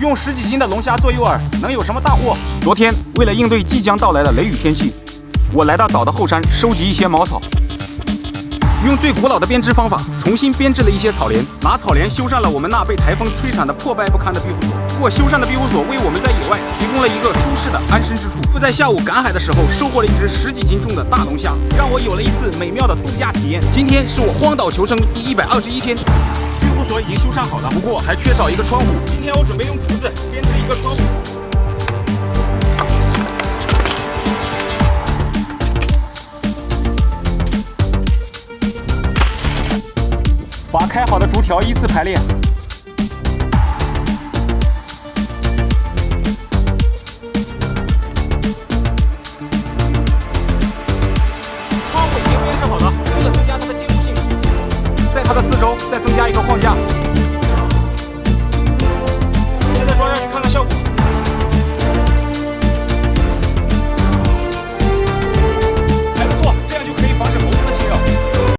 用10几斤的龙虾做诱饵，能有什么大祸？昨天为了应对即将到来的雷雨天气，我来到岛的后山收集一些茅草。 用最古老的编织方法重新编织了一些草帘，拿草帘修缮了我们那被台风摧残的破败不堪的庇护所。不过修缮的庇护所为我们在野外提供了一个舒适的安身之处。就在下午赶海的时候，收获了一只10几斤重的大龙虾，让我有了一次美妙的度假体验。今天是我荒岛求生第121天，庇护所已经修缮好了，不过还缺少一个窗户。今天我准备用竹子编织一个窗户。 把开好的竹条依次排列，